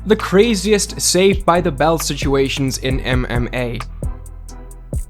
The craziest saved-by-the-bell situations in MMA.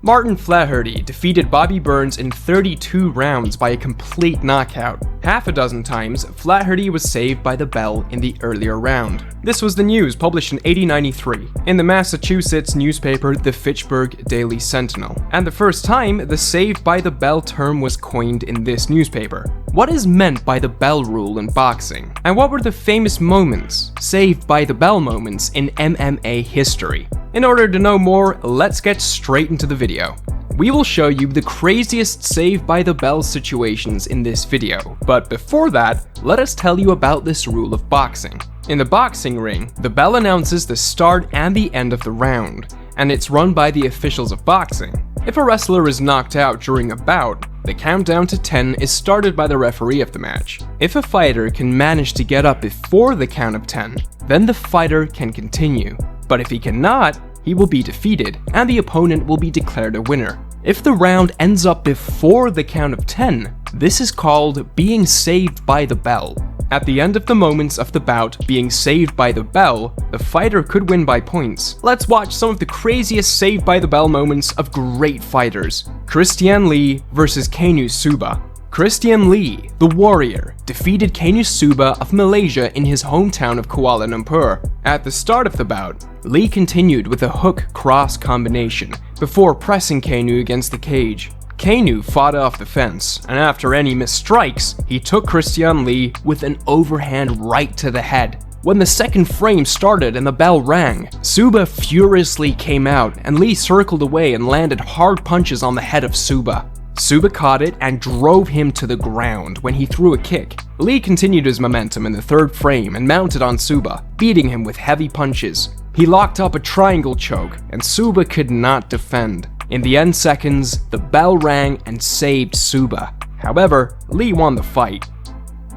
Martin Flaherty defeated Bobby Burns in 32 rounds by a complete knockout. Half a dozen times, Flaherty was saved by the bell in the earlier round. This was the news published in 1893 in the Massachusetts newspaper the Fitchburg Daily Sentinel, and the first time the saved by the bell term was coined in this newspaper. What is meant by the bell rule in boxing? And what were the famous moments, saved by the bell moments in MMA history? In order to know more, let's get straight into the video. We will show you the craziest saved by the bell situations in this video, but before that, let us tell you about this rule of boxing. In the boxing ring, the bell announces the start and the end of the round, and it's run by the officials of boxing. If a wrestler is knocked out during a bout, the countdown to 10 is started by the referee of the match. If a fighter can manage to get up before the count of 10, then the fighter can continue. But if he cannot, he will be defeated, and the opponent will be declared a winner. If the round ends up before the count of 10, this is called being saved by the bell. At the end of the moments of the bout being saved by the bell, the fighter could win by points. Let's watch some of the craziest saved by the bell moments of great fighters. Christian Lee versus Kenysuba. Christian Lee, the warrior, defeated Kenysuba of Malaysia in his hometown of Kuala Lumpur. At the start of the bout, Lee continued with a hook-cross combination before pressing Kenu against the cage. Kenu fought off the fence, and after any missed strikes, he took Christian Lee with an overhand right to the head. When the second frame started and the bell rang, Suba furiously came out and Lee circled away and landed hard punches on the head of Suba. Suba caught it and drove him to the ground when he threw a kick. Lee continued his momentum in the third frame and mounted on Suba, beating him with heavy punches. He locked up a triangle choke, and Suba could not defend. In the end seconds, the bell rang and saved Suba. However, Lee won the fight.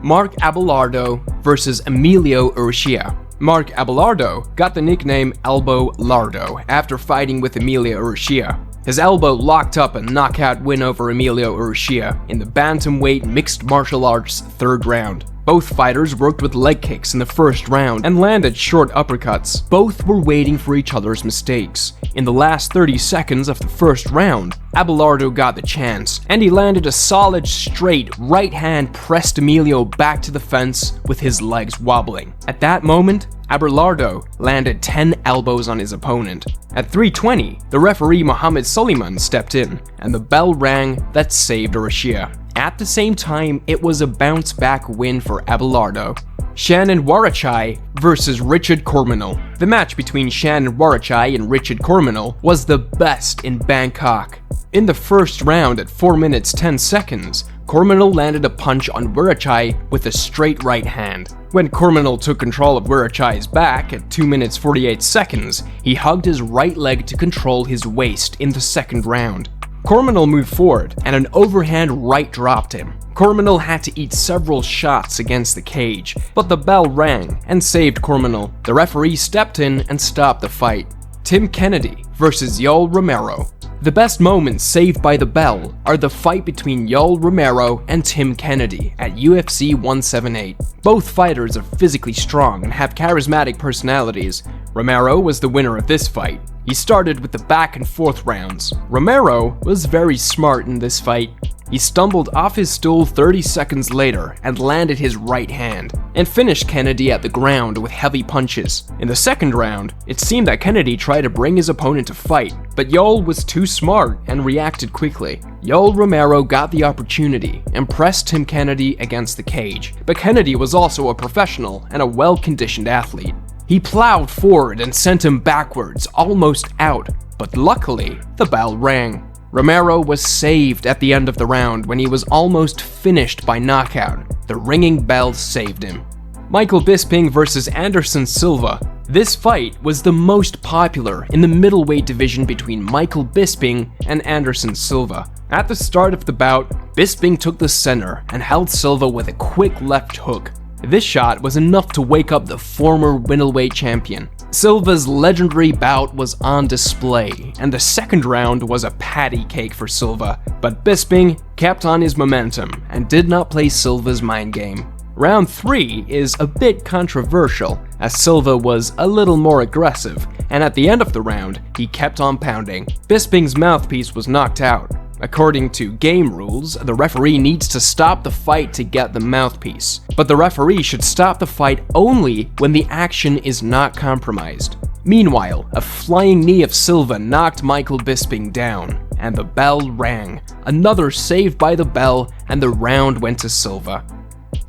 Mark Abelardo versus Emelio Urashia. Mark Abelardo got the nickname Elbow Lardo after fighting with Emelio Urashia. His elbow locked up a knockout win over Emelio Urashia in the bantamweight mixed martial arts third round. Both fighters worked with leg kicks in the first round and landed short uppercuts. Both were waiting for each other's mistakes. In the last 30 seconds of the first round, Abelardo got the chance, and he landed a solid straight right hand pressed Emelio back to the fence with his legs wobbling. At that moment, Abelardo landed 10 elbows on his opponent. At 3:20, the referee Mohammed Suleiman stepped in, and the bell rang that saved Urashia. At the same time, it was a bounce-back win for Abelardo. Shannon Warachai versus Richard Corminal. The match between Shannon Warachai and Richard Corminal was the best in Bangkok. In the first round at 4 minutes 10 seconds, Corminal landed a punch on Warachai with a straight right hand. When Corminal took control of Warachai's back at 2 minutes 48 seconds, he hugged his right leg to control his waist in the second round. Corminal moved forward, and an overhand right dropped him. Corminal had to eat several shots against the cage, but the bell rang and saved Corminal. The referee stepped in and stopped the fight. Tim Kennedy versus Yoel Romero. The best moments saved by the bell are the fight between Yoel Romero and Tim Kennedy at UFC 178. Both fighters are physically strong and have charismatic personalities. Romero was the winner of this fight. He started with the back and forth rounds. Romero was very smart in this fight. He stumbled off his stool 30 seconds later and landed his right hand, and finished Kennedy at the ground with heavy punches. In the second round, it seemed that Kennedy tried to bring his opponent to fight, but Yoel was too smart and reacted quickly. Yoel Romero got the opportunity and pressed Tim Kennedy against the cage, but Kennedy was also a professional and a well-conditioned athlete. He plowed forward and sent him backwards, almost out, but luckily, the bell rang. Romero was saved at the end of the round when he was almost finished by knockout. The ringing bell saved him. Michael Bisping versus Anderson Silva. This fight was the most popular in the middleweight division between Michael Bisping and Anderson Silva. At the start of the bout, Bisping took the center and held Silva with a quick left hook. This shot was enough to wake up the former middleweight champion. Silva's legendary bout was on display, and the second round was a patty cake for Silva, but Bisping kept on his momentum and did not play Silva's mind game. Round 3 is a bit controversial, as Silva was a little more aggressive, and at the end of the round, he kept on pounding. Bisping's mouthpiece was knocked out. According to game rules, the referee needs to stop the fight to get the mouthpiece, but the referee should stop the fight only when the action is not compromised. Meanwhile, a flying knee of Silva knocked Michael Bisping down, and the bell rang. Another save by the bell, and the round went to Silva.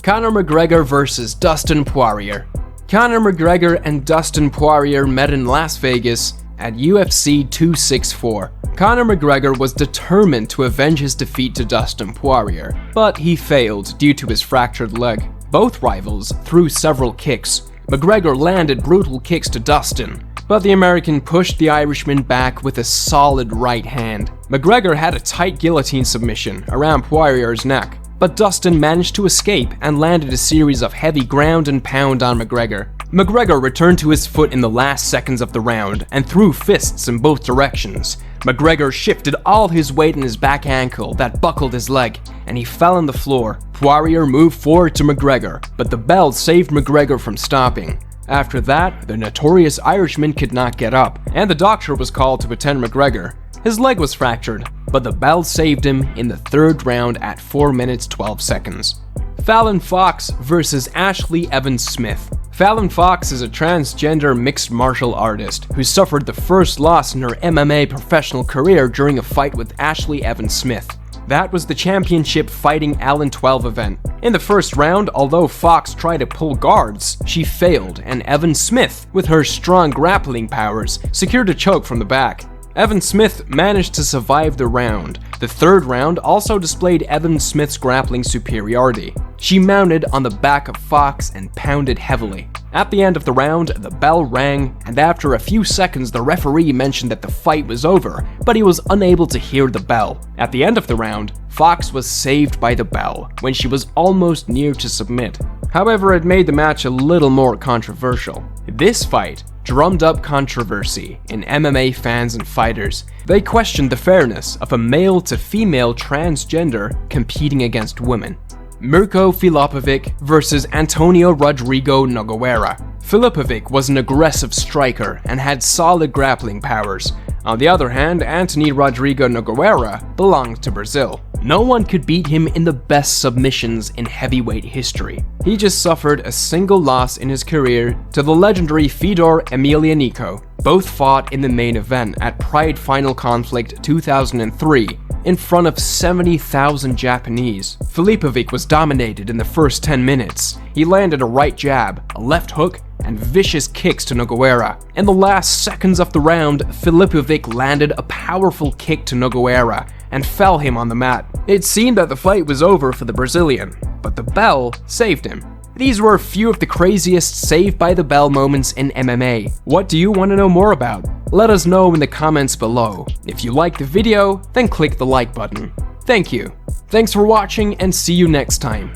Conor McGregor versus Dustin Poirier. Conor McGregor and Dustin Poirier met in Las Vegas at UFC 264. Conor McGregor was determined to avenge his defeat to Dustin Poirier, but he failed due to his fractured leg. Both rivals threw several kicks. McGregor landed brutal kicks to Dustin, but the American pushed the Irishman back with a solid right hand. McGregor had a tight guillotine submission around Poirier's neck, but Dustin managed to escape and landed a series of heavy ground and pound on McGregor. McGregor returned to his foot in the last seconds of the round and threw fists in both directions. McGregor shifted all his weight in his back ankle that buckled his leg, and he fell on the floor. Poirier moved forward to McGregor, but the bell saved McGregor from stopping. After that, the notorious Irishman could not get up, and the doctor was called to attend McGregor. His leg was fractured, but the bell saved him in the third round at 4 minutes 12 seconds. Fallon Fox versus Ashley Evans Smith. Fallon Fox is a transgender mixed martial artist who suffered the first loss in her MMA professional career during a fight with Ashley Evans Smith. That was the championship Fighting Allen 12 event. In the first round, although Fox tried to pull guards, she failed, and Evans Smith, with her strong grappling powers, secured a choke from the back. Evans Smith managed to survive the round. The third round also displayed Evans Smith's grappling superiority. She mounted on the back of Fox and pounded heavily. At the end of the round, the bell rang, and after a few seconds the referee mentioned that the fight was over, but he was unable to hear the bell. At the end of the round, Fox was saved by the bell when she was almost near to submit. However, it made the match a little more controversial. This fight drummed up controversy in MMA fans and fighters. They questioned the fairness of a male to female transgender competing against women. Mirko Filipovic versus Antonio Rodrigo Noguera. Filipovic was an aggressive striker and had solid grappling powers. On the other hand, Anthony Rodrigo Noguera belonged to Brazil. No one could beat him in the best submissions in heavyweight history. He just suffered a single loss in his career to the legendary Fedor Emelianenko. Both fought in the main event at Pride Final Conflict 2003 in front of 70,000 Japanese. Filipovic was dominated in the first 10 minutes. He landed a right jab, a left hook, and vicious kicks to Noguera. In the last seconds of the round, Filipovic landed a powerful kick to Noguera and fell him on the mat. It seemed that the fight was over for the Brazilian, but the bell saved him. These were a few of the craziest saved by the bell moments in MMA. What do you want to know more about? Let us know in the comments below. If you liked the video, then click the like button. Thank you. Thanks for watching and see you next time.